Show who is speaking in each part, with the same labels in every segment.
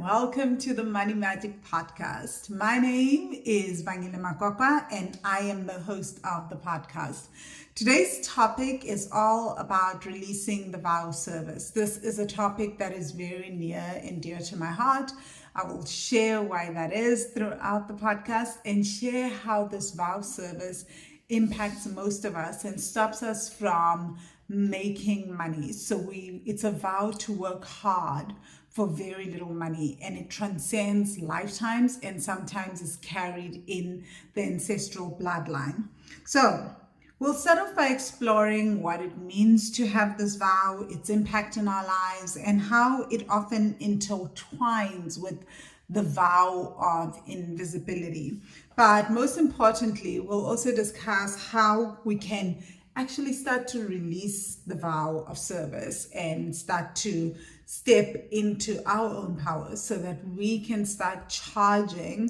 Speaker 1: and welcome to the MoneyMagic Podcast. My name is Vangile and I am the host of the podcast. Today's topic is all about releasing the vow service. This is a topic that is very near and dear to my heart. I will share why that is throughout the podcast and share how this vow service impacts most of us and stops us from making money. So it's a vow to work hard for very little money, and it transcends lifetimes and sometimes is carried in the ancestral bloodline. So we'll start off by exploring what it means to have this vow, its impact in our lives, and how it often intertwines with the vow of invisibility. But most importantly, we'll also discuss how we can actually start to release the vow of service and start to step into our own power so that we can start charging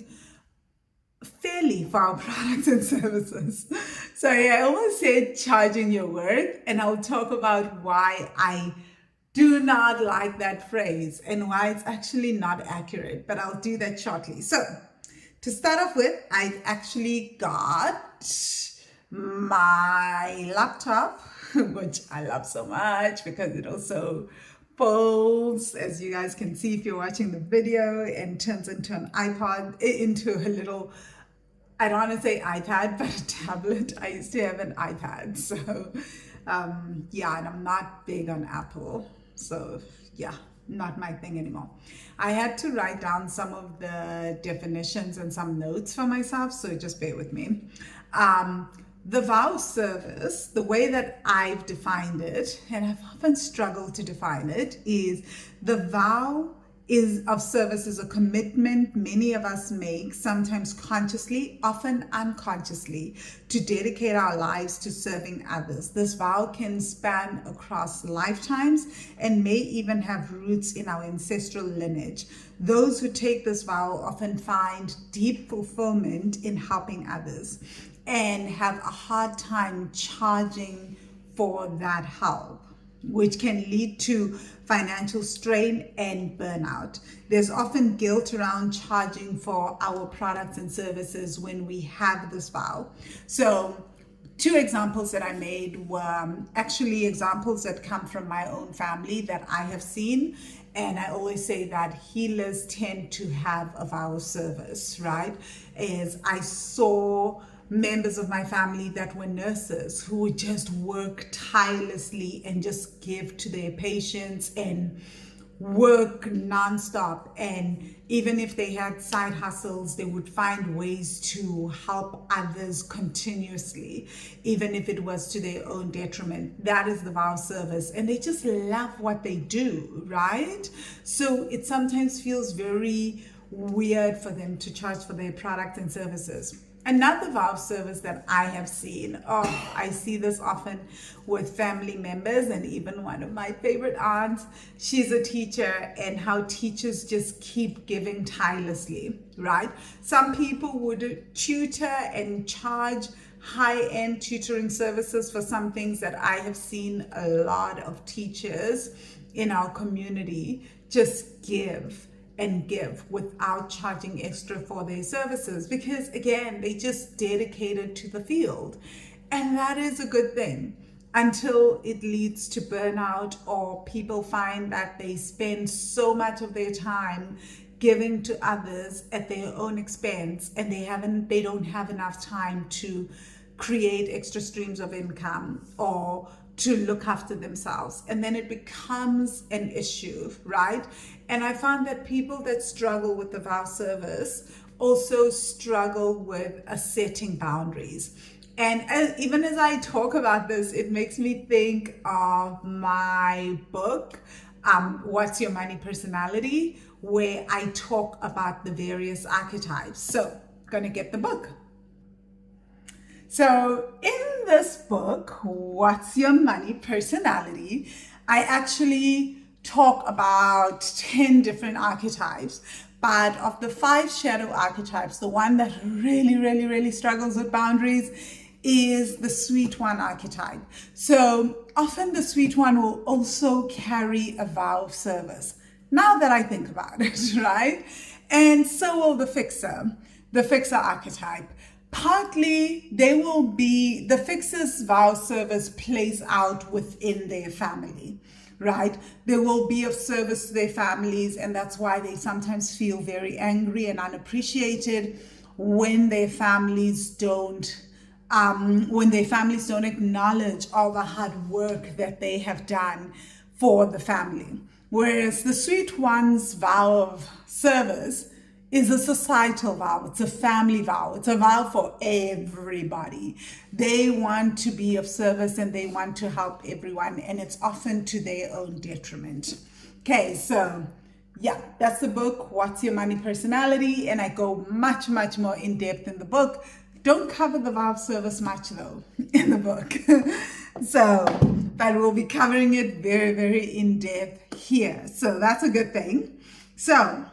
Speaker 1: fairly for our products and services. Sorry, I almost said charging your worth, and I'll talk about why I do not like that phrase and why it's actually not accurate, but I'll do that shortly. So to start off with, I actually got my laptop, which I love so much because it also folds, as you guys can see if you're watching the video, and turns into an iPod, into a little, I don't want to say iPad, but a tablet. I used to have an iPad. So yeah, and I'm not big on Apple. So yeah, not my thing anymore. I had to write down some of the definitions and some notes for myself, so just bear with me. The vow service, the way that I've defined it, and I've often struggled to define it, is the vow of service is a commitment many of us make, sometimes consciously, often unconsciously, to dedicate our lives to serving others. This vow can span across lifetimes and may even have roots in our ancestral lineage. Those who take this vow often find deep fulfillment in helping others and have a hard time charging for that help, which can lead to financial strain and burnout. There's often guilt around charging for our products and services when we have this vow. So two examples that I made were actually examples that come from my own family that I have seen. And I always say that healers tend to have a vow service, right? As I saw members of my family that were nurses who would just work tirelessly and just give to their patients and work nonstop. And even if they had side hustles, they would find ways to help others continuously, even if it was to their own detriment. That is the vow service. And they just love what they do, right? So it sometimes feels very weird for them to charge for their products and services. Another vow service that I have seen, I see this often with family members, and even one of my favorite aunts, she's a teacher, and how teachers just keep giving tirelessly, right? Some people would tutor and charge high-end tutoring services for some things that I have seen a lot of teachers in our community just give and give without charging extra for their services, because again, they just dedicated to the field. And that is a good thing until it leads to burnout, or people find that they spend so much of their time giving to others at their own expense, and they don't have enough time to create extra streams of income or to look after themselves. And then it becomes an issue, right? And I found that people that struggle with the vow service also struggle with setting boundaries. And even as I talk about this, it makes me think of my book, What's Your Money Personality, where I talk about the various archetypes. So, gonna get the book. So in this book, What's Your Money Personality, I actually talk about 10 different archetypes. But of the 5 shadow archetypes, the one that really struggles with boundaries is the sweet one archetype. So often the sweet one will also carry a vow of service. now that I think about it, right? And so will the fixer archetype. Partly, the fixer's vow service plays out within their family, right? They will be of service to their families, and that's why they sometimes feel very angry and unappreciated when their families don't acknowledge all the hard work that they have done for the family. Whereas the sweet one's vow of service is a societal vow. It's a family vow. It's a vow for everybody. They want to be of service and they want to help everyone, and it's often to their own detriment. Okay, so yeah, that's the book, What's Your Money Personality? And I go much, much more in depth in the book. Don't cover the vow of service much though in the book. But we'll be covering it very, very in depth here. So that's a good thing. So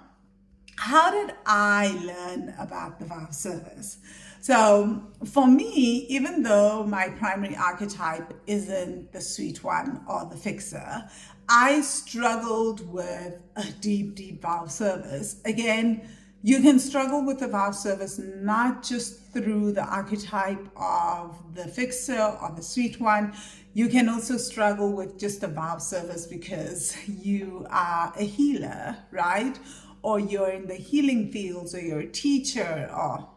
Speaker 1: how did I learn about the vow of service? So for me, even though my primary archetype isn't the sweet one or the fixer, I struggled with a deep, deep vow of service. Again, you can struggle with the vow of service not just through the archetype of the fixer or the sweet one. You can also struggle with just the vow of service because you are a healer, right? Or you're in the healing fields, or you're a teacher, or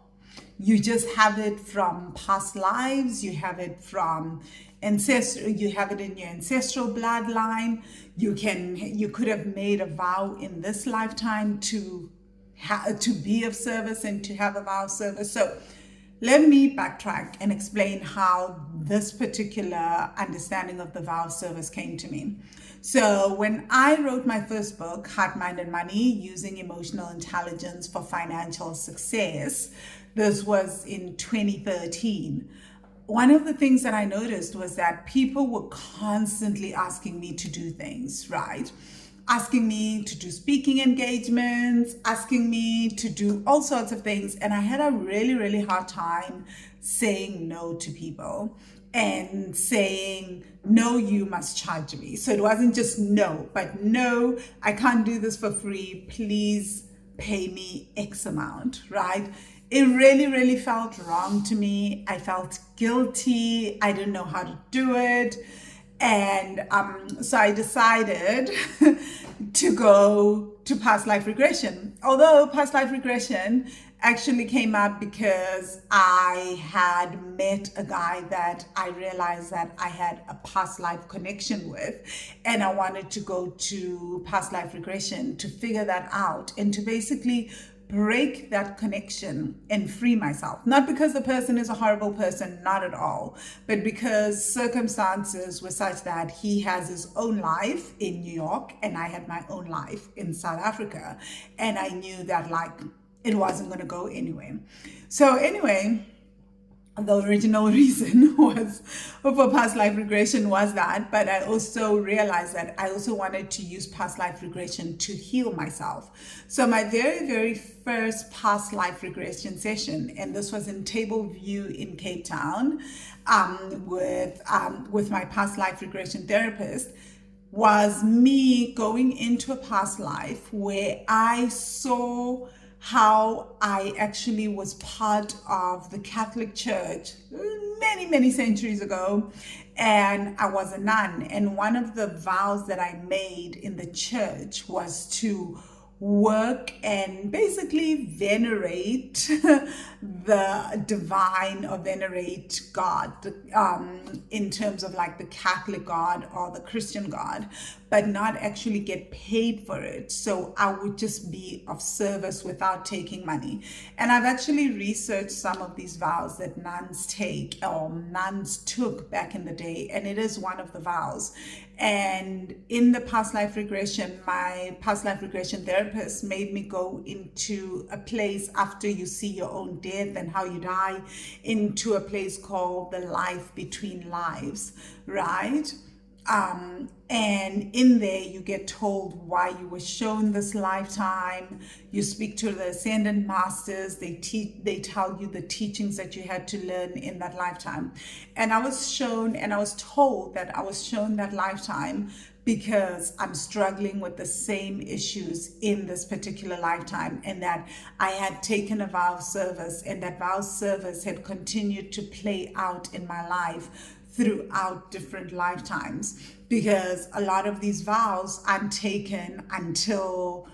Speaker 1: you just have it from past lives, you have it from you have it in your ancestral bloodline. You could have made a vow in this lifetime to be of service and to have a vow of service. So let me backtrack and explain how this particular understanding of the vow of service came to me. So when I wrote my first book, Heart, Mind, and Money, Using Emotional Intelligence for Financial Success, this was in 2013. One of the things that I noticed was that people were constantly asking me to do things, right? Asking me to do speaking engagements, asking me to do all sorts of things. And I had a really, really hard time saying no to people and saying, no, you must charge me. So it wasn't just no, but no, I can't do this for free. Please pay me X amount, right? It really, really felt wrong to me. I felt guilty. I didn't know how to do it. And so I decided to go to past life regression. Although past life regression actually came up because I had met a guy that I realized that I had a past life connection with. And I wanted to go to past life regression to figure that out and to basically break that connection and free myself. Not because the person is a horrible person, not at all, but because circumstances were such that he has his own life in New York and I had my own life in South Africa. And I knew that it wasn't going to go anywhere. So anyway, the original reason was for past life regression was that, but I also realized that I also wanted to use past life regression to heal myself. So my very, very first past life regression session, and this was in Table View in Cape Town, with my past life regression therapist, was me going into a past life where I saw how I actually was part of the Catholic Church many, many centuries ago, and I was a nun. And one of the vows that I made in the church was to work and basically venerate the divine or venerate God in terms of like the Catholic God or the Christian God, but not actually get paid for it. So I would just be of service without taking money. And I've actually researched some of these vows that nuns take or nuns took back in the day, and it is one of the vows. And in the past life regression, my past life regression therapist made me go into a place after you see your own death and how you die, into a place called the life between lives, right? And in there you get told why you were shown this lifetime. You speak to the ascendant masters. They tell you the teachings that you had to learn in that lifetime. And I was told that I was shown that lifetime because I'm struggling with the same issues in this particular lifetime, and that I had taken a vow of service, and that vow of service had continued to play out in my life throughout different lifetimes, because a lot of these vows aren't taken until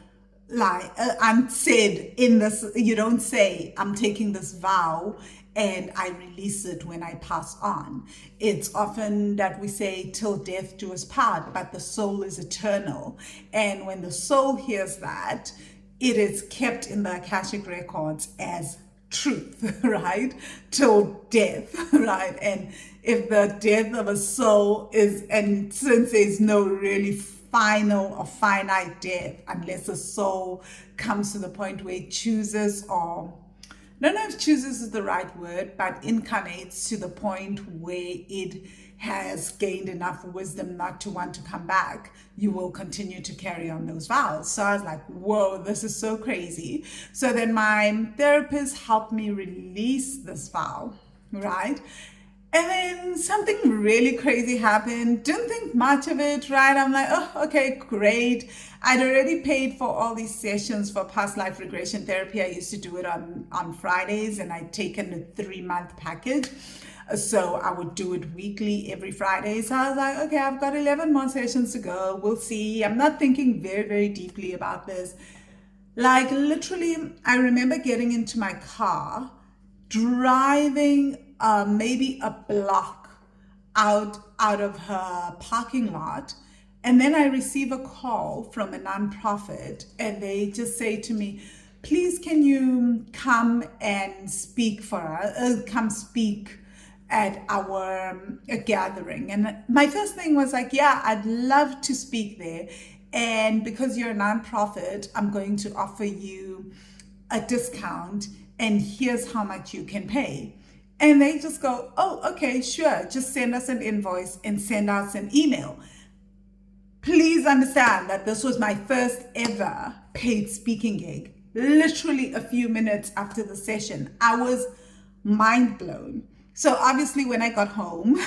Speaker 1: I'm said in this. You don't say I'm taking this vow and I release it when I pass on. It's often that we say till death do us part, but the soul is eternal. And when the soul hears that, it is kept in the Akashic records as truth, right? Till death, right? And if the death of a soul is, and since there's no really final or finite death, unless a soul comes to the point where it chooses, or I don't know if chooses is the right word, but incarnates to the point where it has gained enough wisdom not to want to come back, you will continue to carry on those vows. So I was like, whoa, this is so crazy. So then my therapist helped me release this vow, right? And then something really crazy happened. Didn't think much of it, right? I'm like, oh, okay, great. I'd already paid for all these sessions for past life regression therapy. I used to do it on Fridays, and I'd taken a 3-month package. So I would do it weekly every Friday. So I was like, okay, I've got 11 more sessions to go. We'll see. I'm not thinking very, very deeply about this. Like literally, I remember getting into my car, driving maybe a block out of her parking lot, and then I receive a call from a nonprofit, and they just say to me, please can you come and speak for us, come speak at our gathering. And my first thing was like, yeah, I'd love to speak there, and because you're a nonprofit, I'm going to offer you a discount, and here's how much you can pay. And they just go, oh, okay, sure. Just send us an invoice and send us an email. Please understand that this was my first ever paid speaking gig. Literally a few minutes after the session, I was mind blown. So obviously when I got home,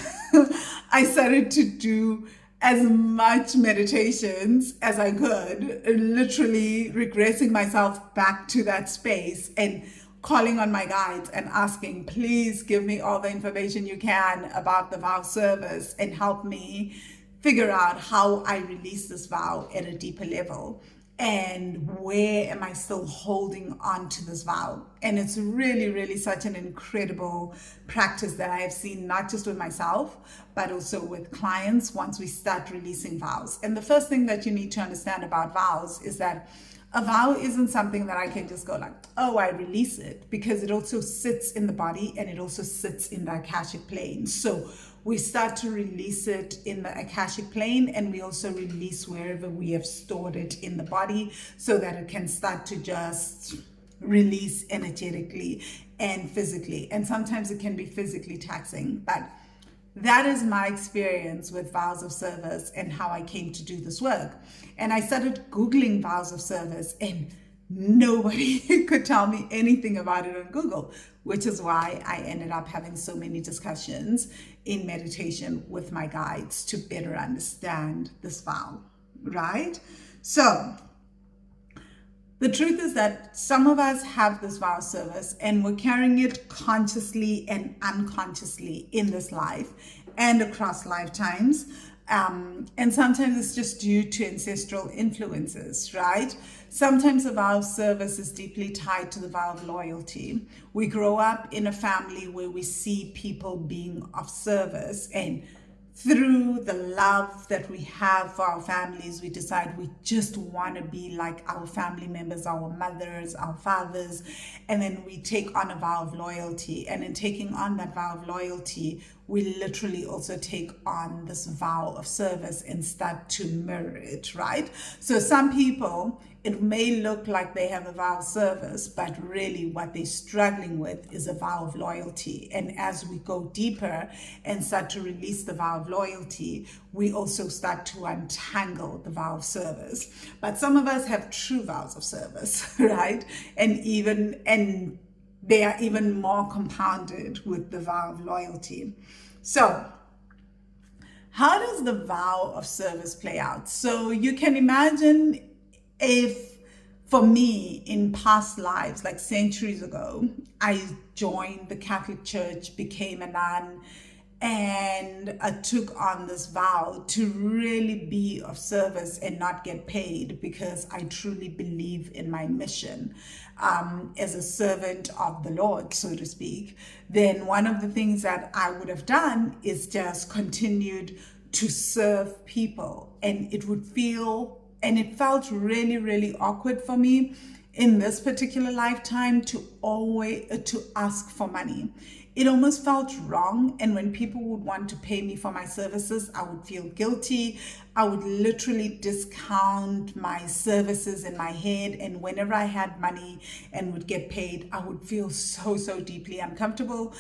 Speaker 1: I started to do as much meditations as I could, literally regressing myself back to that space and calling on my guides and asking, please give me all the information you can about the vow service and help me figure out how I release this vow at a deeper level. And where am I still holding on to this vow? And it's really, really such an incredible practice that I have seen, not just with myself, but also with clients once we start releasing vows. And the first thing that you need to understand about vows is that a vow isn't something that I can just go like, oh, I release it, because it also sits in the body and it also sits in the Akashic plane. So we start to release it in the Akashic plane, and we also release wherever we have stored it in the body so that it can start to just release energetically and physically. And sometimes it can be physically taxing, but that is my experience with vows of service and how I came to do this work. And I started Googling vows of service, and nobody could tell me anything about it on Google, which is why I ended up having so many discussions in meditation with my guides to better understand this vow, right? So the truth is that some of us have this vow of service, and we're carrying it consciously and unconsciously in this life and across lifetimes. And sometimes it's just due to ancestral influences, right? Sometimes the vow of service is deeply tied to the vow of loyalty. We grow up in a family where we see people being of service, and through the love that we have for our families, we decide we just want to be like our family members, our mothers, our fathers, and then we take on a vow of loyalty. And in taking on that vow of loyalty, we literally also take on this vow of service and start to mirror it, right? So some people, it may look like they have a vow of service, but really what they're struggling with is a vow of loyalty. And as we go deeper and start to release the vow of loyalty, we also start to untangle the vow of service. But some of us have true vows of service, right? And they are even more compounded with the vow of loyalty. So How does the vow of service play out? So you can imagine if, for me, in past lives, like centuries ago, I joined the Catholic Church, became a nun, and I took on this vow to really be of service and not get paid because I truly believe in my mission as a servant of the Lord, so to speak. Then one of the things that I would have done is just continued to serve people, and it felt really, really awkward for me in this particular lifetime to ask for money. It almost felt wrong. And when people would want to pay me for my services, I would feel guilty. I would literally discount my services in my head. And whenever I had money and would get paid, I would feel so, so deeply uncomfortable.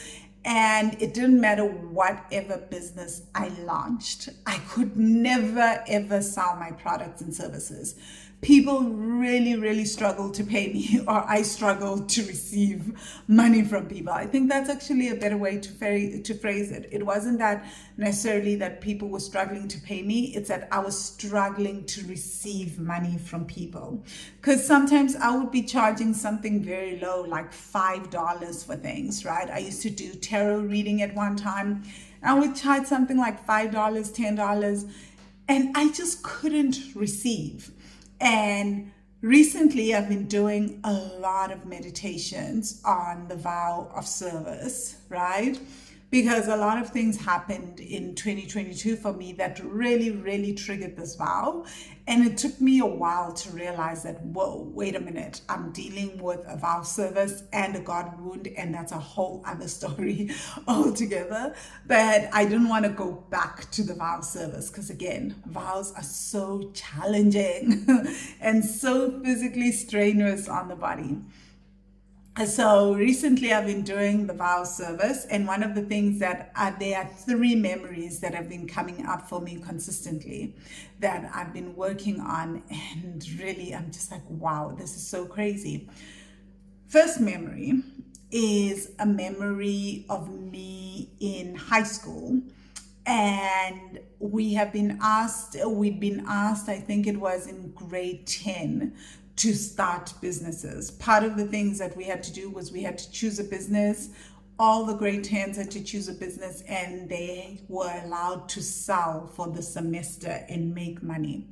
Speaker 1: And it didn't matter whatever business I launched, I could never, ever sell my products and services. People really, really struggle to pay me, or I struggle to receive money from people. I think that's actually a better way to phrase it. It wasn't that necessarily that people were struggling to pay me, it's that I was struggling to receive money from people. Because sometimes I would be charging something very low, like $5 for things, right? I used to do tarot reading at one time. I would charge something like $5, $10, and I just couldn't receive. And recently I've been doing a lot of meditations on the vow of service, right? Because a lot of things happened in 2022 for me that really, really triggered this vow. And it took me a while to realize that, whoa, wait a minute, I'm dealing with a vow of service and a God wound, and that's a whole other story altogether. But I didn't want to go back to the vow of service because, again, vows are so challenging and so physically strenuous on the body. So recently I've been doing the vow service, and one of the things that there are 3 memories that have been coming up for me consistently that I've been working on, and really I'm just like, wow, this is so crazy. First memory is a memory of me in high school, and we'd been asked, I think it was in grade 10, to start businesses. Part of the things that we had to do was we had to choose a business. All the grade 10s had to choose a business, and they were allowed to sell for the semester and make money.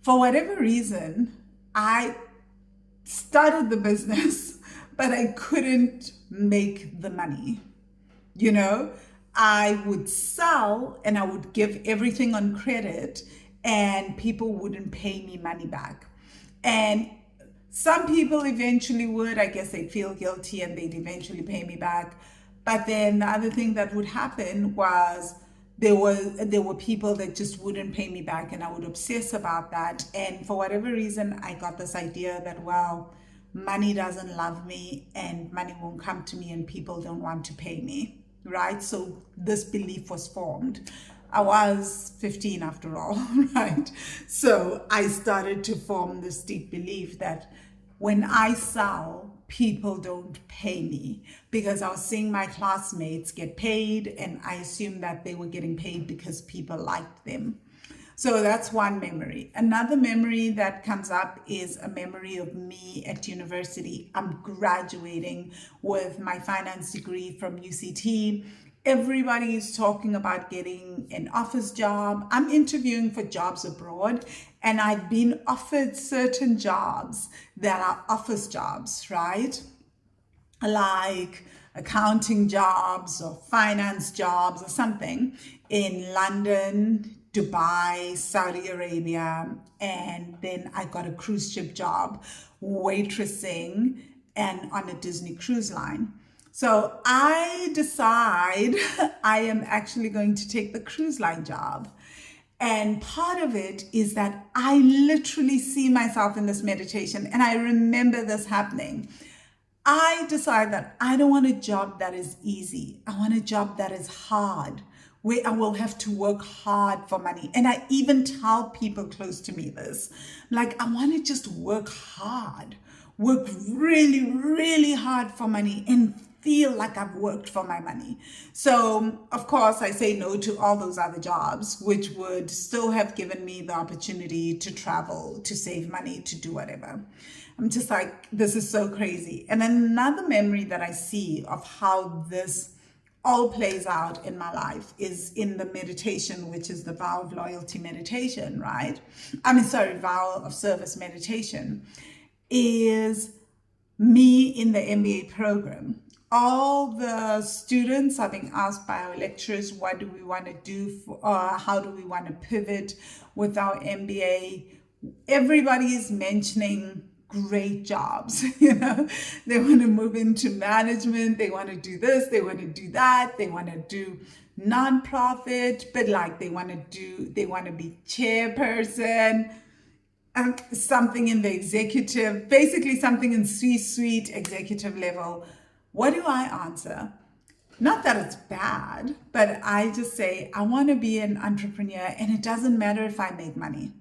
Speaker 1: For whatever reason, I started the business, but I couldn't make the money. You know, I would sell and I would give everything on credit, and people wouldn't pay me money back. And some people eventually would, I guess they'd feel guilty and they'd eventually pay me back. But then the other thing that would happen was there were people that just wouldn't pay me back, and I would obsess about that. And for whatever reason, I got this idea that, well, money doesn't love me and money won't come to me and people don't want to pay me, right? So this belief was formed. I was 15 after all, right? So I started to form this deep belief that when I sell, people don't pay me, because I was seeing my classmates get paid, and I assumed that they were getting paid because people liked them. So that's one memory. Another memory that comes up is a memory of me at university. I'm graduating with my finance degree from UCT. Everybody is talking about getting an office job. I'm interviewing for jobs abroad, and I've been offered certain jobs that are office jobs, right? Like accounting jobs or finance jobs or something in London, Dubai, Saudi Arabia, and then I got a cruise ship job waitressing and on a Disney cruise line. So I decide I am actually going to take the cruise line job. And part of it is that I literally see myself in this meditation, and I remember this happening. I decide that I don't want a job that is easy. I want a job that is hard, where I will have to work hard for money. And I even tell people close to me this, like, I want to just work hard, work really, really hard for money and feel like I've worked for my money. So, of course, I say no to all those other jobs, which would still have given me the opportunity to travel, to save money, to do whatever. I'm just like, this is so crazy. And another memory that I see of how this all plays out in my life is in the meditation, which is the vow of loyalty meditation, right? Vow of service meditation, is me in the MBA program. All the students are being asked by our lecturers, what do we want to do, how do we want to pivot with our MBA? Everybody is mentioning great jobs. They want to move into management, they want to do this, they want to do that, they want to do nonprofit, but like they want to be chairperson, something in the executive, basically something in C-suite executive level. What do I answer? Not that it's bad, but I just say, I want to be an entrepreneur, and it doesn't matter if I make money.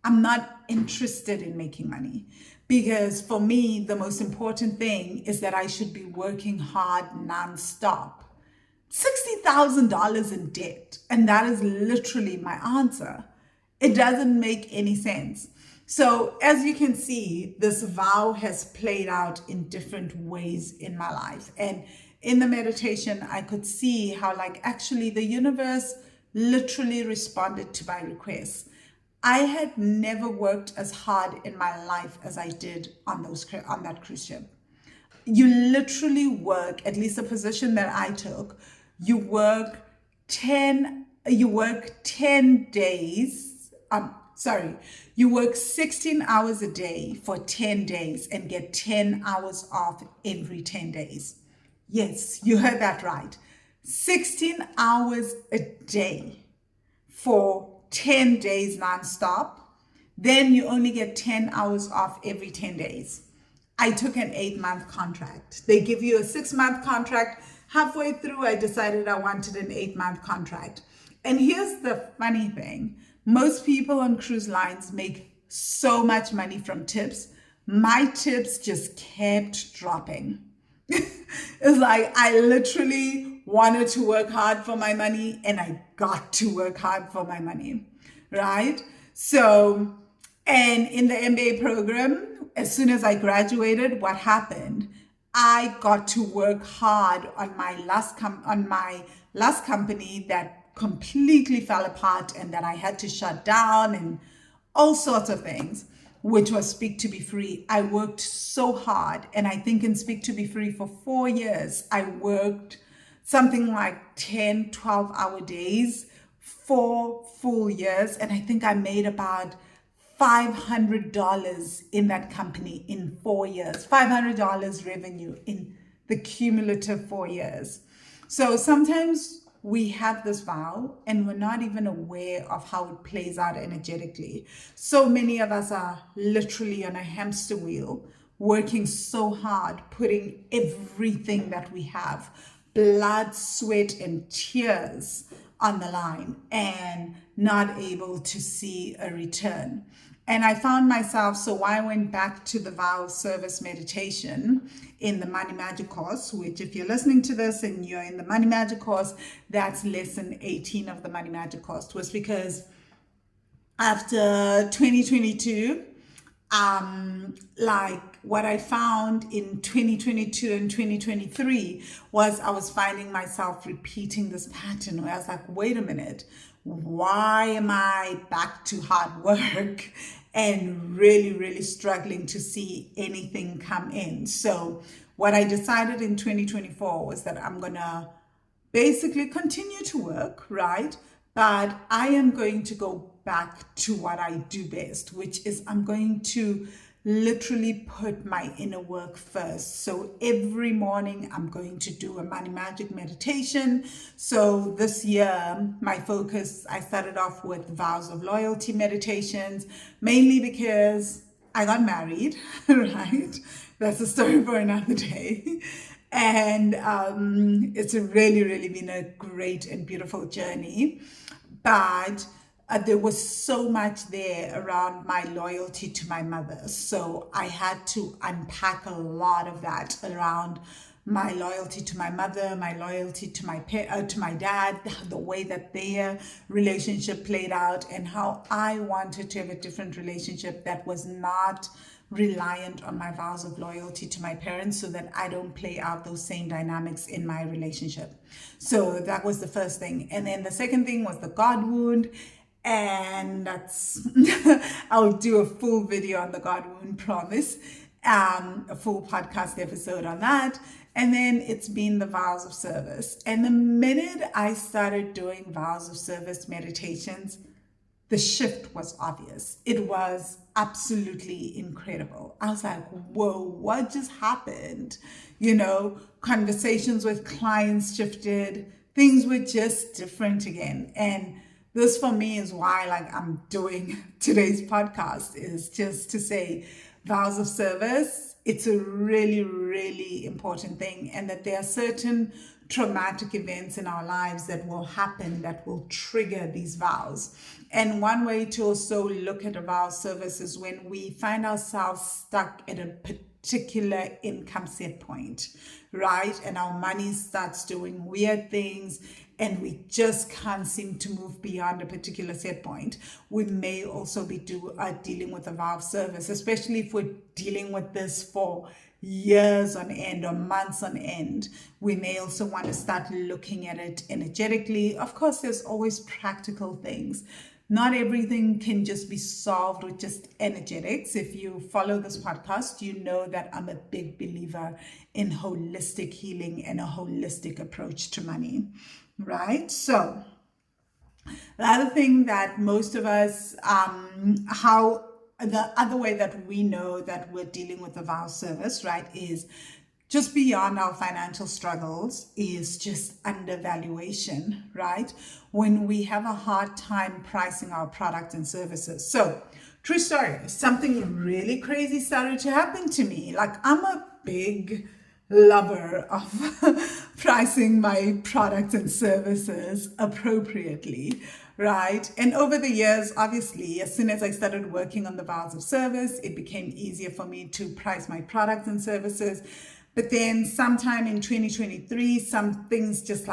Speaker 1: I'm not interested in making money, because for me, the most important thing is that I should be working hard nonstop. $60,000 in debt. And that is literally my answer. It doesn't make any sense. So as you can see, this vow has played out in different ways in my life. And in the meditation, I could see how actually the universe literally responded to my requests. I had never worked as hard in my life as I did on that cruise ship. You literally work, at least the position that I took, you work 10 days, you work 16 hours a day for 10 days and get 10 hours off every 10 days. Yes, you heard that right. 16 hours a day for 10 days nonstop. Then you only get 10 hours off every 10 days. I took an 8-month contract. They give you a 6-month contract. Halfway through, I decided I wanted an 8-month contract. And here's the funny thing. Most people on cruise lines make so much money from tips. My tips just kept dropping. It's like I literally wanted to work hard for my money, and I got to work hard for my money, right? So, and in the MBA program, as soon as I graduated, what happened? I got to work hard on my last company that completely fell apart and that I had to shut down and all sorts of things, which was Speak to Be Free. I worked so hard, and I think in Speak to Be Free for 4 years, I worked something like 10, 12-hour days, 4 full years, and I think I made about $500 in that company in 4 years, $500 revenue in the cumulative 4 years. So sometimes we have this vow and we're not even aware of how it plays out energetically. So many of us are literally on a hamster wheel, working so hard, putting everything that we have, blood, sweat, and tears on the line, and not able to see a return. And I found myself, so I went back to the vow of service meditation in the MoneyMagic course, which if you're listening to this and you're in the MoneyMagic course, that's lesson 18 of the MoneyMagic course, was because after 2022, what I found in 2022 and 2023 was I was finding myself repeating this pattern where I was like, wait a minute, why am I back to hard work and really, really struggling to see anything come in? So what I decided in 2024 was that I'm gonna basically continue to work, right? But I am going to go back to what I do best, which is I'm going to literally put my inner work first. So every morning I'm going to do a MoneyMagic meditation. So this year, my focus, I started off with vows of loyalty meditations, mainly because I got married, right? That's a story for another day. And it's really, really been a great and beautiful journey. But there was so much there around my loyalty to my mother. So I had to unpack a lot of that around my loyalty to my mother, my loyalty to my dad, the way that their relationship played out, and how I wanted to have a different relationship that was not reliant on my vows of loyalty to my parents, so that I don't play out those same dynamics in my relationship. So that was the first thing. And then the second thing was the God wound. And that's, I'll do a full video on the God wound, promise, a full podcast episode on that. And then it's been the vows of service. And the minute I started doing vows of service meditations, the shift was obvious. It was absolutely incredible. I was like, whoa, what just happened? Conversations with clients shifted. Things were just different again. And this for me is why I'm doing today's podcast, is just to say vows of service, it's a really, really important thing, and that there are certain traumatic events in our lives that will happen that will trigger these vows. And one way to also look at a vow of service is when we find ourselves stuck at a particular income set point, right? And our money starts doing weird things and we just can't seem to move beyond a particular set point. We may also be dealing with a vow of service, especially if we're dealing with this for years on end or months on end. We may also want to start looking at it energetically. Of course, there's always practical things. Not everything can just be solved with just energetics. If you follow this podcast, you know that I'm a big believer in holistic healing and a holistic approach to money, right? So the other thing that most of us, the other way that we know that we're dealing with the vow service, right, is just beyond our financial struggles, is just undervaluation, right? When we have a hard time pricing our products and services. So, true story, something really crazy started to happen to me. I'm a big lover of pricing my products and services appropriately, right? And over the years, obviously, as soon as I started working on the vows of service, it became easier for me to price my products and services. But then sometime in 2023, some things just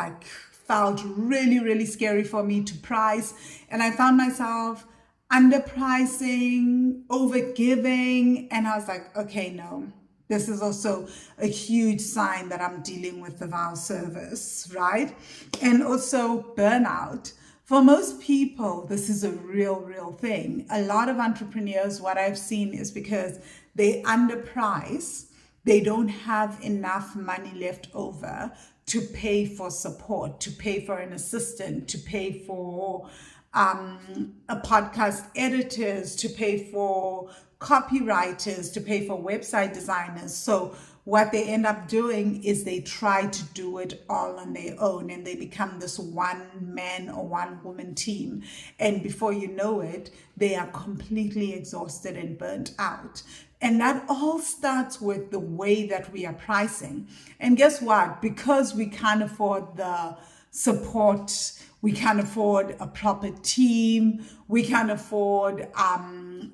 Speaker 1: felt really, really scary for me to price. And I found myself underpricing, overgiving. And I was like, okay, no, this is also a huge sign that I'm dealing with the vow service, right? And also burnout. For most people, this is a real thing. A lot of entrepreneurs, what I've seen is because they underprice, they don't have enough money left over to pay for support, to pay for an assistant, to pay for a podcast editors, to pay for copywriters, to pay for website designers. So what they end up doing is they try to do it all on their own, and they become this one man or one woman team. And before you know it, they are completely exhausted and burnt out. And that all starts with the way that we are pricing. And guess what? Because we can't afford the support, we can't afford a proper team, we can't afford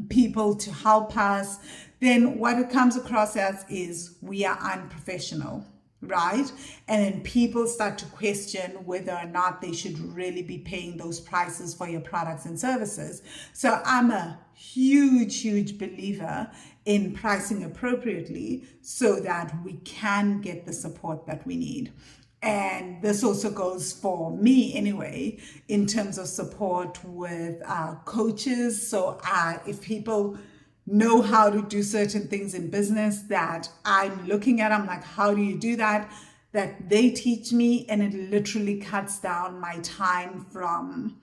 Speaker 1: people to help us, then what it comes across as is we are unprofessional, right? And then people start to question whether or not they should really be paying those prices for your products and services. So I'm a huge believer in pricing appropriately so that we can get the support that we need. And this also goes for me anyway, in terms of support with coaches. So if people know how to do certain things in business that I'm looking at, I'm like, how do you do that? That they teach me, and it literally cuts down my time from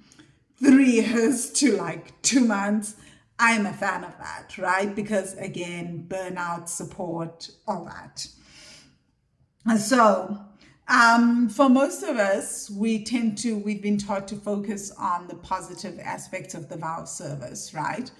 Speaker 1: 3 years to 2 months. I'm a fan of that, right? Because again, burnout, support, all that. And so for most of us, we've been taught to focus on the positive aspects of the vow of service, right?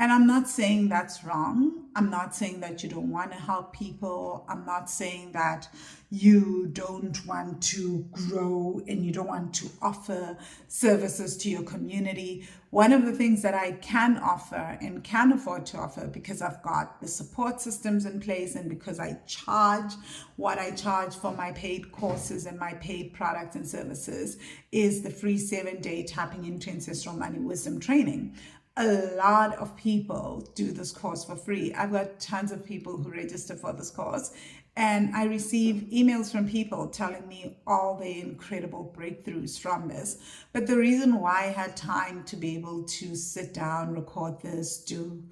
Speaker 1: And I'm not saying that's wrong. I'm not saying that you don't want to help people. I'm not saying that you don't want to grow and you don't want to offer services to your community. One of the things that I can offer and can afford to offer, because I've got the support systems in place and because I charge what I charge for my paid courses and my paid products and services, is the free 7-day tapping into ancestral money wisdom training. A lot of people do this course for free. I've got tons of people who register for this course, and I receive emails from people telling me all the incredible breakthroughs from this. But the reason why I had time to be able to sit down, record this, and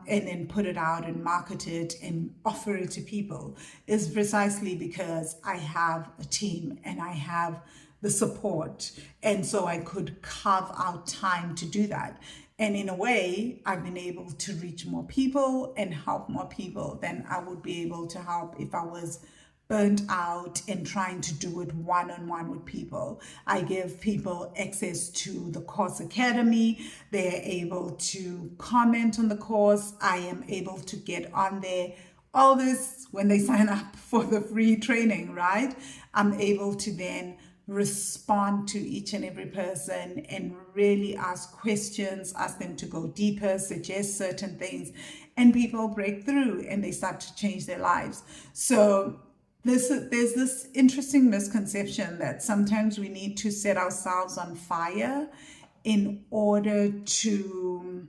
Speaker 1: then put it out and market it and offer it to people is precisely because I have a team and I have the support. And so I could carve out time to do that. And in a way, I've been able to reach more people and help more people than I would be able to help if I was burnt out and trying to do it one-on-one with people. I give people access to the course academy. They're able to comment on the course. I am able to get on there. All this when they sign up for the free training, right? I'm able to then respond to each and every person and really ask questions, ask them to go deeper, suggest certain things, and people break through and they start to change their lives. So there's this interesting misconception that sometimes we need to set ourselves on fire in order to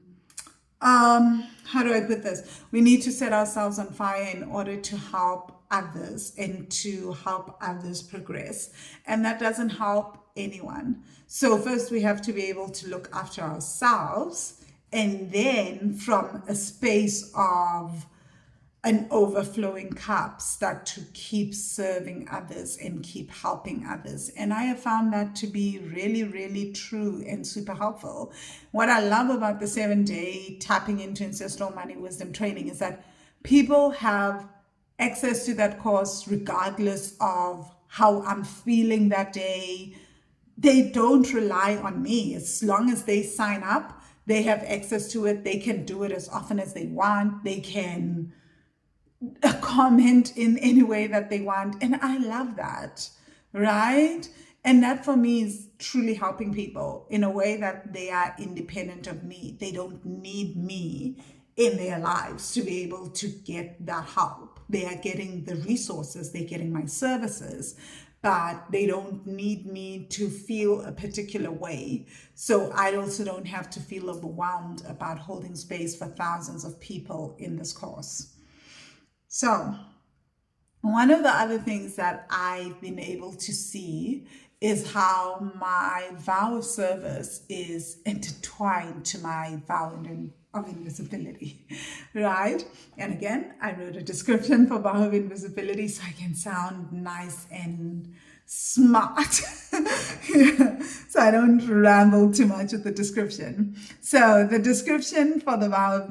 Speaker 1: how do I put this? We need to set ourselves on fire in order to help others and to help others progress. And that doesn't help anyone. So first we have to be able to look after ourselves, and then from a space of an overflowing cup, start to keep serving others and keep helping others. And I have found that to be really, really true and super helpful. What I love about the 7-day tapping into ancestral money wisdom training is that people have access to that course regardless of how I'm feeling that day. They don't rely on me. As long as they sign up, they have access to it. They can do it as often as they want. They can comment in any way that they want. And I love that, right? And that for me is truly helping people in a way that they are independent of me. They don't need me in their lives to be able to get that help. They are getting the resources, they're getting my services, but they don't need me to feel a particular way. So I also don't have to feel overwhelmed about holding space for thousands of people in this course. So one of the other things that I've been able to see is how my vow of service is intertwined to my vow of invisibility, right? And again, I wrote a description for vow of invisibility so I can sound nice and smart. So I don't ramble too much with the description. So the description for the vow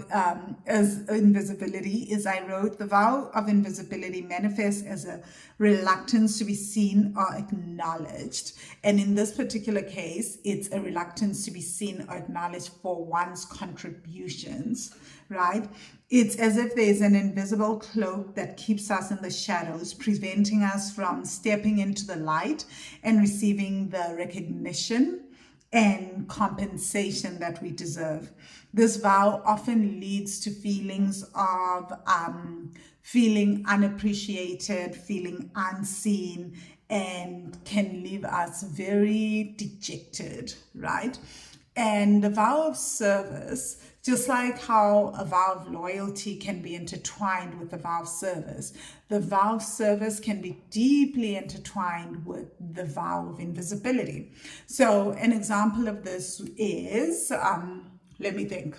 Speaker 1: of invisibility is I wrote, the vow of invisibility manifests as a reluctance to be seen or acknowledged. And in this particular case, it's a reluctance to be seen or acknowledged for one's contributions, right? It's as if there's an invisible cloak that keeps us in the shadows, preventing us from stepping into the light and receiving the recognition and compensation that we deserve. This vow often leads to feelings of feeling unappreciated, feeling unseen, and can leave us very dejected, right? And the vow of service, just like how a vow of loyalty can be intertwined with the vow of service, the vow of service can be deeply intertwined with the vow of invisibility. So an example of this is, let me think.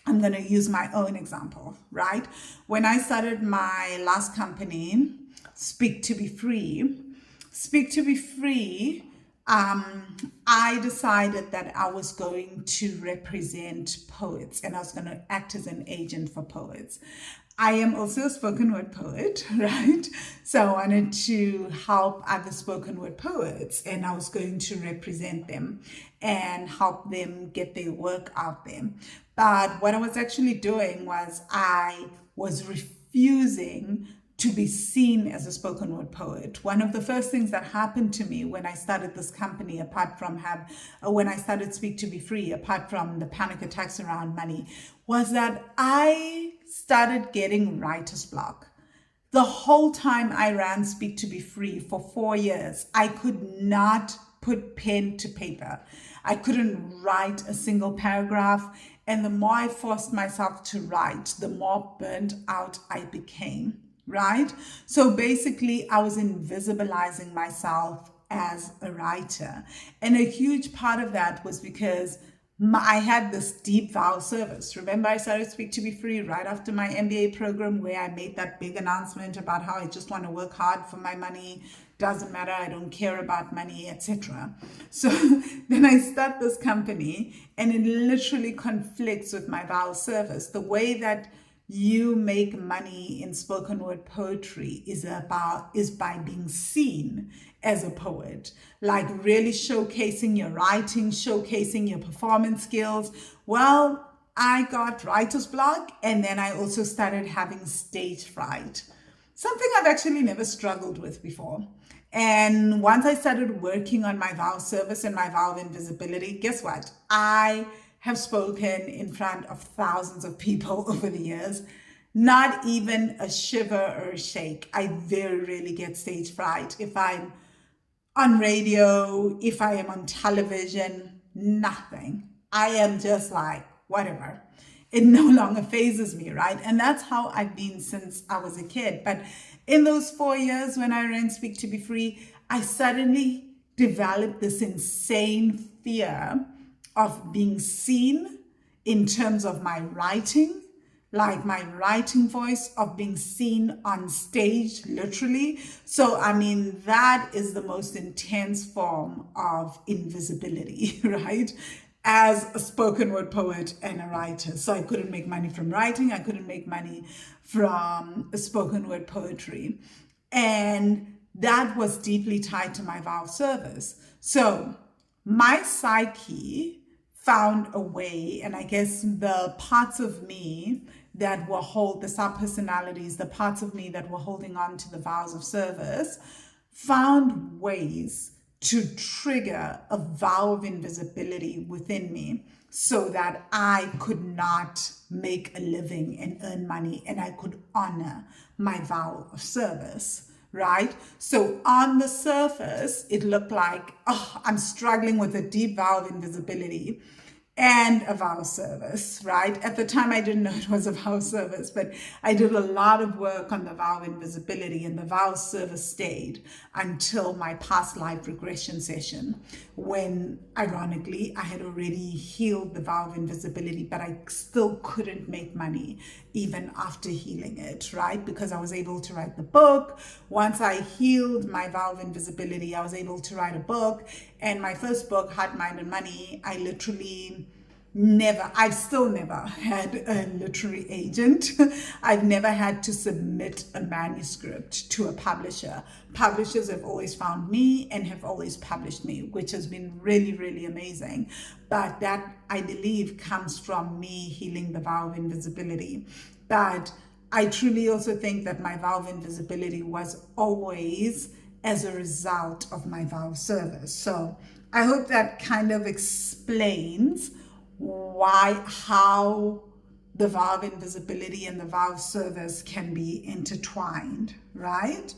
Speaker 1: I'm going to use my own example, right? When I started my last company, Speak to Be Free, I decided that I was going to represent poets and I was going to act as an agent for poets. I am also a spoken word poet, right? So I wanted to help other spoken word poets and I was going to represent them and help them get their work out there. But what I was actually doing was I was refusing to be seen as a spoken word poet. One of the first things that happened to me when I started this company, when I started Speak to Be Free, apart from the panic attacks around money, was that I started getting writer's block. The whole time I ran Speak to Be Free for 4 years, I could not put pen to paper. I couldn't write a single paragraph. And the more I forced myself to write, the more burnt out I became, right? So basically, I was invisibilizing myself as a writer. And a huge part of that was because I had this deep vow service. Remember, I started Speak to Be Free right after my MBA program, where I made that big announcement about how I just want to work hard for my money. Doesn't matter, I don't care about money, etc. So then I start this company, and it literally conflicts with my vow service. The way that you make money in spoken word poetry is by being seen as a poet, like really showcasing your writing, showcasing your performance skills. Well, I got writer's block, and then I also started having stage fright, something I've actually never struggled with before. And once I started working on my vow service and my vow of invisibility, guess what? I have spoken in front of thousands of people over the years. Not even a shiver or a shake. I very rarely get stage fright. If I'm on radio, if I am on television, nothing. I am just like, whatever. It no longer phases me, right? And that's how I've been since I was a kid. But in those 4 years when I ran Speak to Be Free, I suddenly developed this insane fear of being seen in terms of my writing, like my writing voice, of being seen on stage, literally. So, I mean, that is the most intense form of invisibility, right? As a spoken word poet and a writer. So I couldn't make money from writing. I couldn't make money from spoken word poetry. And that was deeply tied to my vow service. So my psyche found a way, and I guess the parts of me that were the sub-personalities, the parts of me that were holding on to the vows of service, found ways to trigger a vow of invisibility within me so that I could not make a living and earn money, and I could honor my vow of service, right? So on the surface, it looked like, I'm struggling with a deep vow of invisibility and a vow service, right? At the time, I didn't know it was a vow service, but I did a lot of work on the vow invisibility, and the vow service stayed until my past life regression session, when ironically, I had already healed the vow of invisibility, but I still couldn't make money even after healing it, right? Because I was able to write the book. Once I healed my vow of invisibility, I was able to write a book. And my first book, Heart, Mind, and Money, I've still never had a literary agent. I've never had to submit a manuscript to a publisher. Publishers have always found me and have always published me, which has been really, really amazing. But that, I believe, comes from me healing the vow of invisibility. But I truly also think that my vow of invisibility was always as a result of my vow service. So I hope that kind of explains how the vow of invisibility and the vow service can be intertwined, right?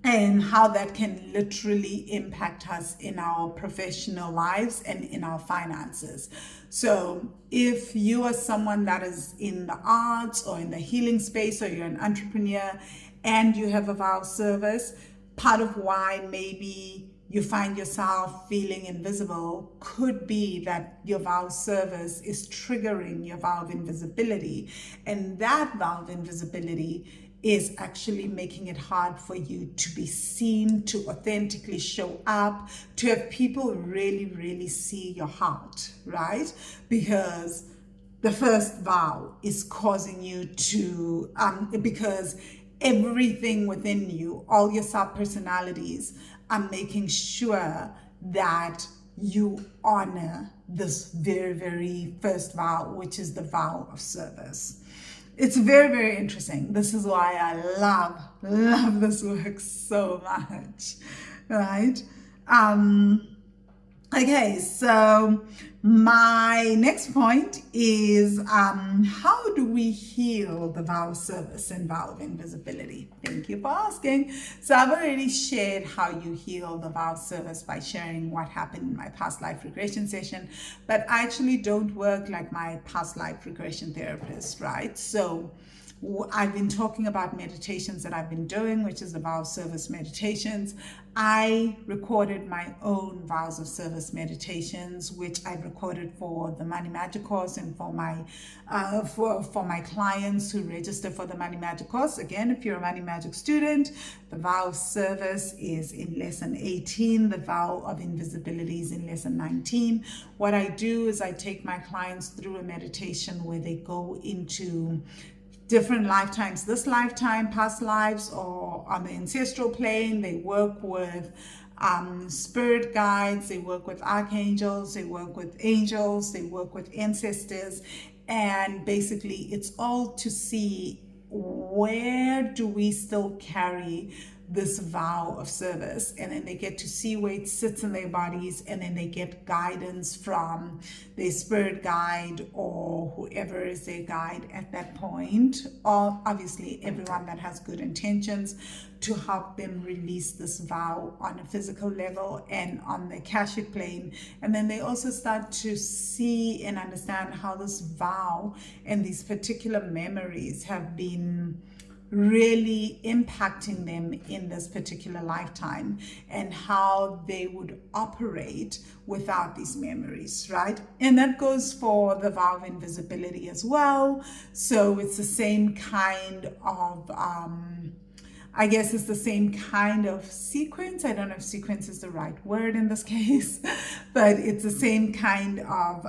Speaker 1: And how that can literally impact us in our professional lives and in our finances. So if you are someone that is in the arts or in the healing space, or you're an entrepreneur and you have a vow service, part of why maybe you find yourself feeling invisible could be that your vow service is triggering your vow of invisibility. And that vow of invisibility is actually making it hard for you to be seen, to authentically show up, to have people really, really see your heart, right? Because the first vow is causing you to, because everything within you, all your sub-personalities, are making sure that you honor this very, very first vow, which is the vow of service. It's very, very interesting. This is why I love this work so much, right? Okay, so my next point is how do we heal the vow of service and vow of invisibility? Thank you for asking. So I've already shared how you heal the vow of service by sharing what happened in my past life regression session, but I actually don't work like my past life regression therapist, right? So I've been talking about meditations that I've been doing, which is the vow of service meditations. I recorded my own vows of service meditations, which I recorded for the MoneyMagic course and for my for my clients who register for the MoneyMagic course. Again, if you're a MoneyMagic student, the vow of service is in lesson 18. The vow of invisibility is in lesson 19. What I do is I take my clients through a meditation where they go into different lifetimes, this lifetime, past lives, or on the ancestral plane. They work with spirit guides, they work with archangels, they work with angels, they work with ancestors, and basically it's all to see where do we still carry this vow of service, and then they get to see where it sits in their bodies, and then they get guidance from their spirit guide or whoever is their guide at that point, or obviously everyone that has good intentions, to help them release this vow on a physical level and on the Akashic plane. And then they also start to see and understand how this vow and these particular memories have been really impacting them in this particular lifetime, and how they would operate without these memories, right? And that goes for the vow of invisibility as well. So it's the same kind of I guess it's the same kind of sequence. I don't know if sequence is the right word in this case, but it's the same kind of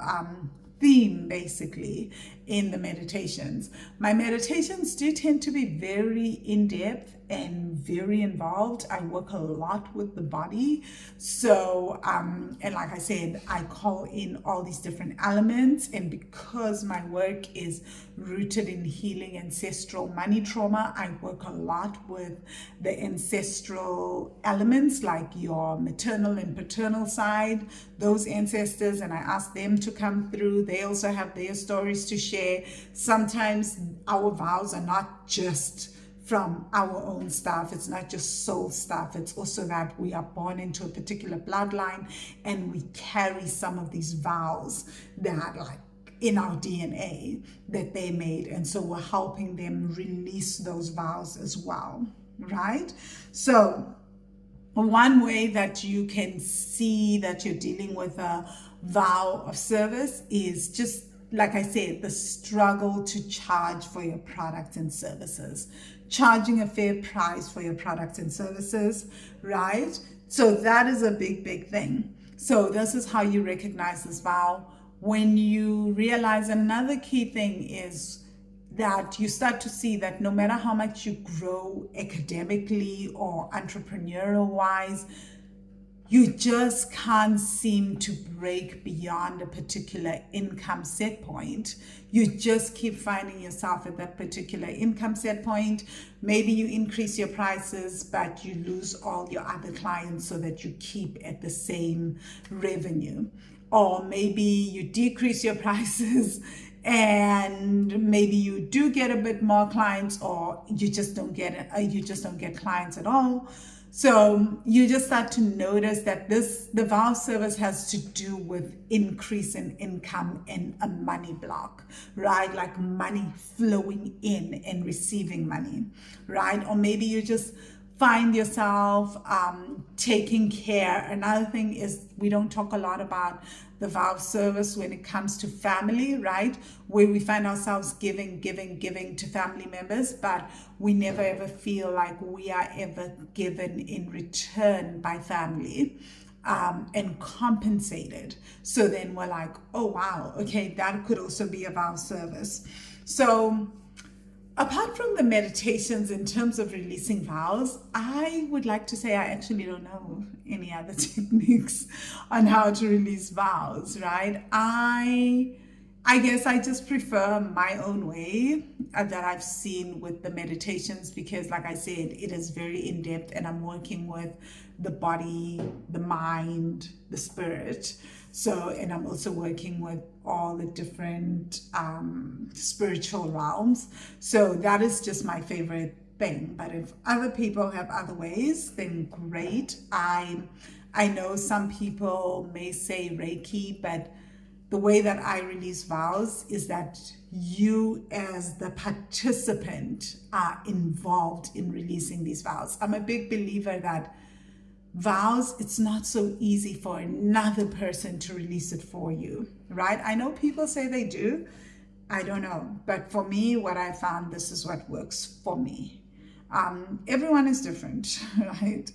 Speaker 1: theme basically in the meditations. My meditations do tend to be very in-depth and very involved. I work a lot with the body. So, and like I said, I call in all these different elements. And because my work is rooted in healing ancestral money trauma, I work a lot with the ancestral elements, like your maternal and paternal side, those ancestors, and I ask them to come through. They also have their stories to share. Sometimes our vows are not just from our own stuff. It's not just soul stuff. It's also that we are born into a particular bloodline and we carry some of these vows that like in our DNA that they made. And so we're helping them release those vows as well, right? So one way that you can see that you're dealing with a vow of service is just, like I said, the struggle to charge for your products and services, charging a fair price for your products and services, right? So that is a big, big thing. So this is how you recognize this vow. When you realize, another key thing is that you start to see that no matter how much you grow academically or entrepreneurial wise, you just can't seem to break beyond a particular income set point. You just keep finding yourself at that particular income set point. Maybe you increase your prices, but you lose all your other clients so that you keep at the same revenue. Or maybe you decrease your prices and maybe you do get a bit more clients, or you just don't get clients at all. So you just start to notice that the vow service has to do with increase in income and a money block, right? Like money flowing in and receiving money, right? Or maybe you just find yourself taking care. Another thing is, we don't talk a lot about the vow of service when it comes to family, right? Where we find ourselves giving to family members, but we never ever feel like we are ever given in return by family and compensated. So then we're like, oh wow, okay, that could also be a vow of service. So Apart from the meditations in terms of releasing vows, I would like to say I actually don't know any other techniques on how to release vows, right? I guess I just prefer my own way that I've seen with the meditations because, like I said, it is very in depth and I'm working with the body, the mind, the spirit. So, and I'm also working with all the different spiritual realms. So that is just my favorite thing. But if other people have other ways, then great. I know some people may say Reiki, but the way that I release vows is that you as the participant are involved in releasing these vows. I'm a big believer that vows, it's not so easy for another person to release it for you, right? I know people say they do. I don't know. But for me, what I found, this is what works for me. Everyone is different, right?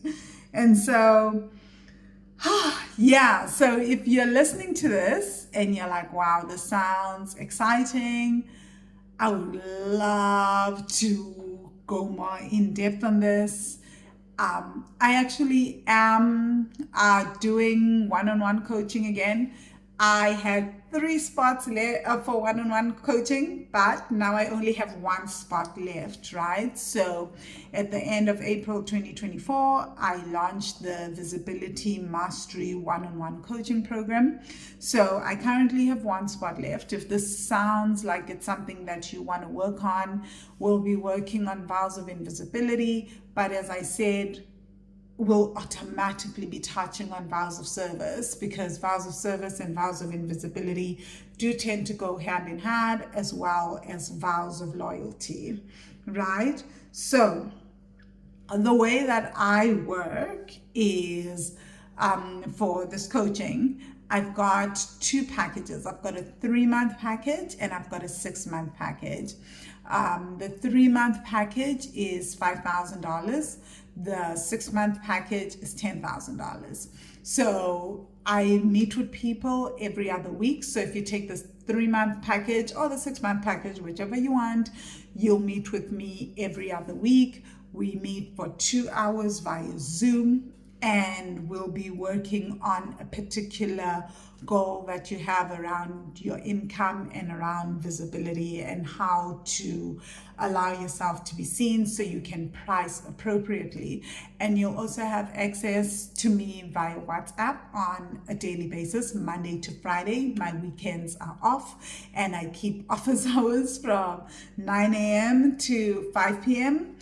Speaker 1: And so, yeah, so if you're listening to this and you're like, wow, this sounds exciting, I would love to go more in depth on this. I actually am doing one-on-one coaching again. I had 3 spots left for one-on-one coaching, but now I only have 1 spot left, right? So at the end of April 2024, I launched the Visibility Mastery one-on-one coaching program. So I currently have 1 spot left. If this sounds like it's something that you want to work on, we'll be working on vows of invisibility. But as I said, will automatically be touching on vows of service because vows of service and vows of invisibility do tend to go hand in hand, as well as vows of loyalty, right? So the way that I work is for this coaching, I've got 2 packages. I've got a 3-month package and I've got a 6-month package. The 3-month package is $5,000. The 6-month package is $10,000. So I meet with people every other week. So if you take this 3-month package or the 6-month package, whichever you want, you'll meet with me every other week. We meet for 2 hours via Zoom, and we'll be working on a particular goal that you have around your income and around visibility and how to allow yourself to be seen so you can price appropriately. And you'll also have access to me via WhatsApp on a daily basis, Monday to Friday. My weekends are off and I keep office hours from 9 a.m. to 5 p.m.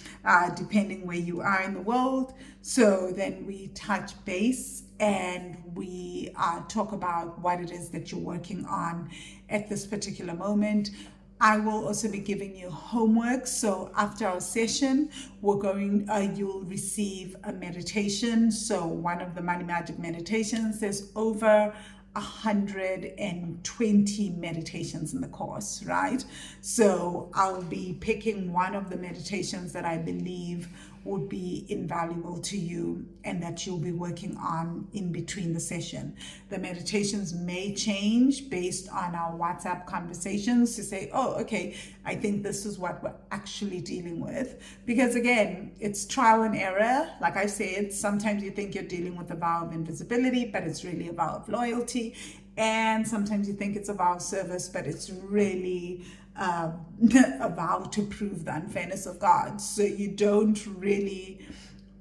Speaker 1: Depending where you are in the world. So then we touch base and we talk about what it is that you're working on at this particular moment. I will also be giving you homework. So after our session, you'll receive a meditation. So one of the Money Magic meditations, there's over 120 meditations in the course, right? So I'll be picking one of the meditations that I believe would be invaluable to you and that you'll be working on in between the session. The meditations may change based on our WhatsApp conversations to say, oh, okay, I think this is what we're actually dealing with. Because again, it's trial and error. Like I said, sometimes you think you're dealing with a vow of invisibility, but it's really a vow of loyalty. And sometimes you think it's a vow of service, but it's really a vow to prove the unfairness of God. So you don't really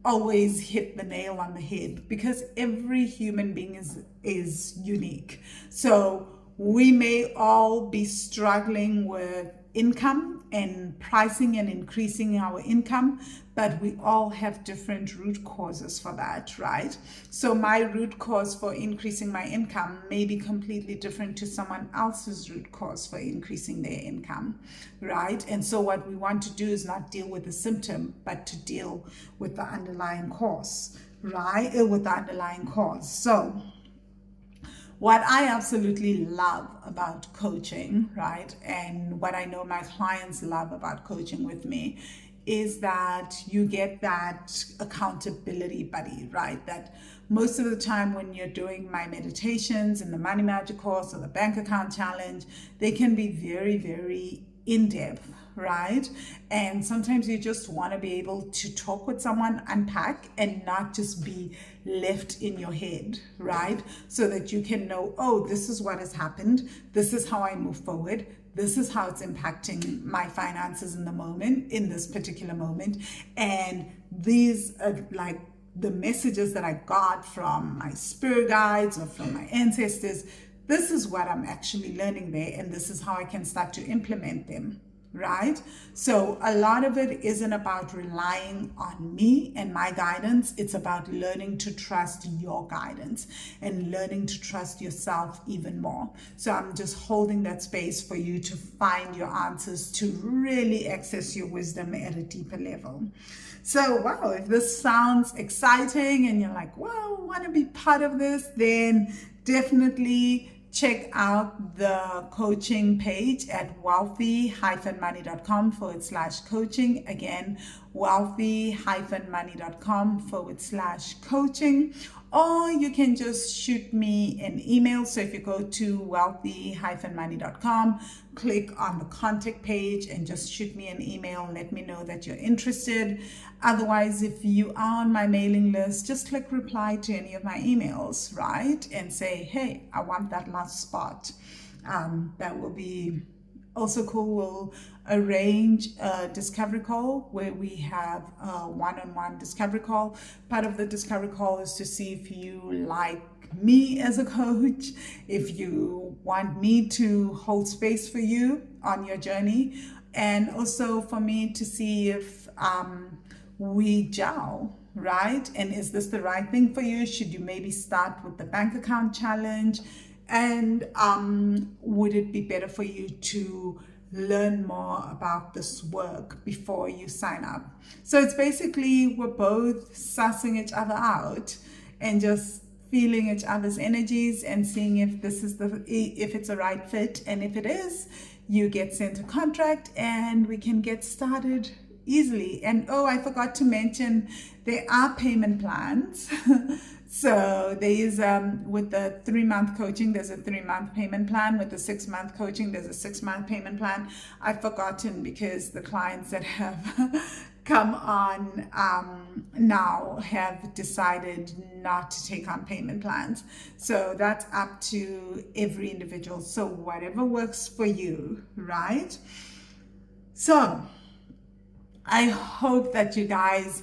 Speaker 1: always hit the nail on the head because every human being is unique. So we may all be struggling with income and pricing and increasing our income, but we all have different root causes for that, right? So my root cause for increasing my income may be completely different to someone else's root cause for increasing their income, right? And so what we want to do is not deal with the symptom, but to deal with the underlying cause, right? With the underlying cause. So what I absolutely love about coaching, right, and what I know my clients love about coaching with me is that you get that accountability buddy, right? That most of the time when you're doing my meditations in the Money Magic course or the bank account challenge, they can be very, very in-depth, right? And sometimes you just want to be able to talk with someone, unpack, and not just be left in your head, right? So that you can know, oh, this is what has happened. This is how I move forward. This is how it's impacting my finances in the moment, in this particular moment. And these are like the messages that I got from my spirit guides or from my ancestors. This is what I'm actually learning there, and this is how I can start to implement them, right? So a lot of it isn't about relying on me and my guidance. It's about learning to trust your guidance and learning to trust yourself even more. So I'm just holding that space for you to find your answers, to really access your wisdom at a deeper level. So, wow, if this sounds exciting and you're like, wow, I want to be part of this, then definitely check out the coaching page at wealthy-money.com/coaching. Again, wealthy-money.com/coaching. Or you can just shoot me an email. So if you go to wealthy-money.com, click on the contact page and just shoot me an email. Let me know that you're interested. Otherwise, if you are on my mailing list, just click reply to any of my emails, right? And say, hey, I want that last spot. That will be also cool. We'll arrange a discovery call where we have a one-on-one discovery call. Part of the discovery call is to see if you like me as a coach, if you want me to hold space for you on your journey, and also for me to see if we gel, right? And is this the right thing for you? Should you maybe start with the bank account challenge? And would it be better for you to learn more about this work before you sign up? So it's basically we're both sussing each other out and just feeling each other's energies and seeing if if it's a right fit. And if it is, you get sent a contract and we can get started easily. And oh, I forgot to mention, there are payment plans. So there is, with the 3-month coaching, there's a 3-month payment plan. With the 6-month coaching, there's a 6-month payment plan. I've forgotten because the clients that have come on now have decided not to take on payment plans. So that's up to every individual. So whatever works for you, right? So I hope that you guys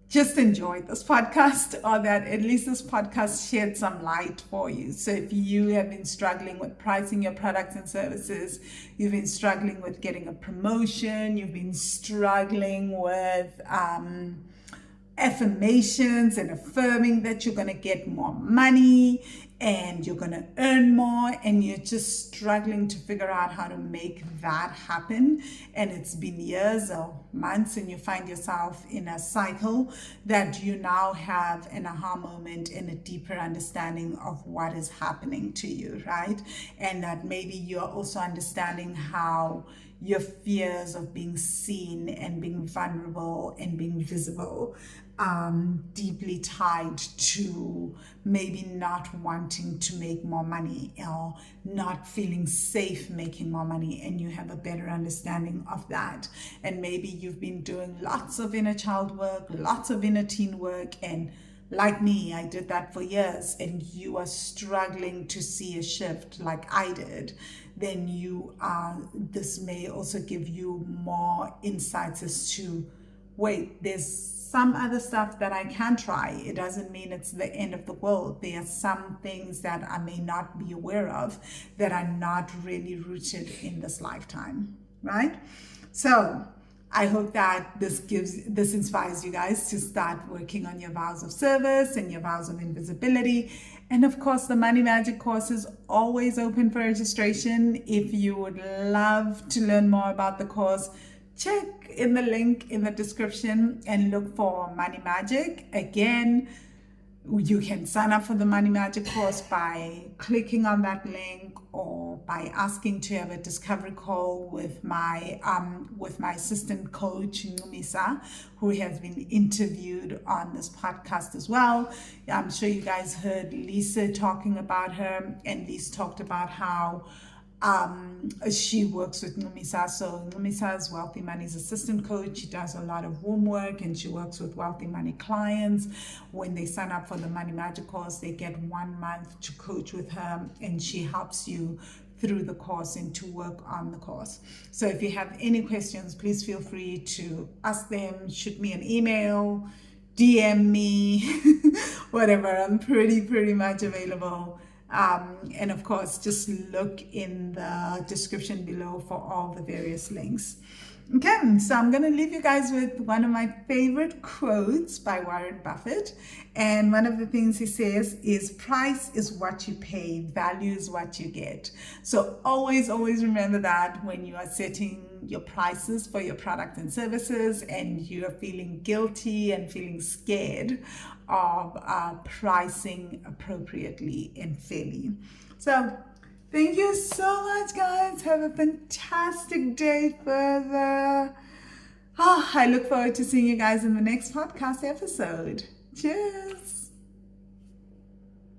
Speaker 1: just enjoyed this podcast, or that at least this podcast shed some light for you. So if you have been struggling with pricing your products and services, you've been struggling with getting a promotion, you've been struggling with affirmations and affirming that you're going to get more money and you're going to earn more, and you're just struggling to figure out how to make that happen, and it's been years or months, and you find yourself in a cycle, that you now have an aha moment and a deeper understanding of what is happening to you, right? And that maybe you're also understanding how your fears of being seen and being vulnerable and being visible deeply tied to maybe not wanting to make more money or not feeling safe making more money, and you have a better understanding of that. And maybe you've been doing lots of inner child work, lots of inner teen work, and like me, I did that for years, and you are struggling to see a shift like I did, then this may also give you more insights as to, wait, there's some other stuff that I can try. It doesn't mean it's the end of the world. There are some things that I may not be aware of that are not really rooted in this lifetime, right? So I hope that this inspires you guys to start working on your vows of service and your vows of invisibility. And of course, the Money Magic course is always open for registration. If you would love to learn more about the course, check in the link in the description and look for Money Magic. Again, you can sign up for the Money Magic course by clicking on that link, or by asking to have a discovery call with my assistant coach Numisa, who has been interviewed on this podcast as well. I'm sure you guys heard Lisa talking about her, and Lisa talked about how She works with Numisa. So Numisa is Wealthy Money's assistant coach. She does a lot of womb work, and she works with Wealthy Money clients. When they sign up for the Money Magic course, they get 1 month to coach with her, and she helps you through the course and to work on the course. So if you have any questions, please feel free to ask them, shoot me an email, DM me, whatever. I'm pretty much available. And of course, just look in the description below for all the various links. Okay, so I'm going to leave you guys with one of my favorite quotes by Warren Buffett. And one of the things he says is, price is what you pay, value is what you get. So always remember that when you are setting your prices for your product and services and you are feeling guilty and feeling scared of pricing appropriately and fairly. So thank you so much, guys. Have a fantastic day further. I look forward to seeing you guys in the next podcast episode. Cheers.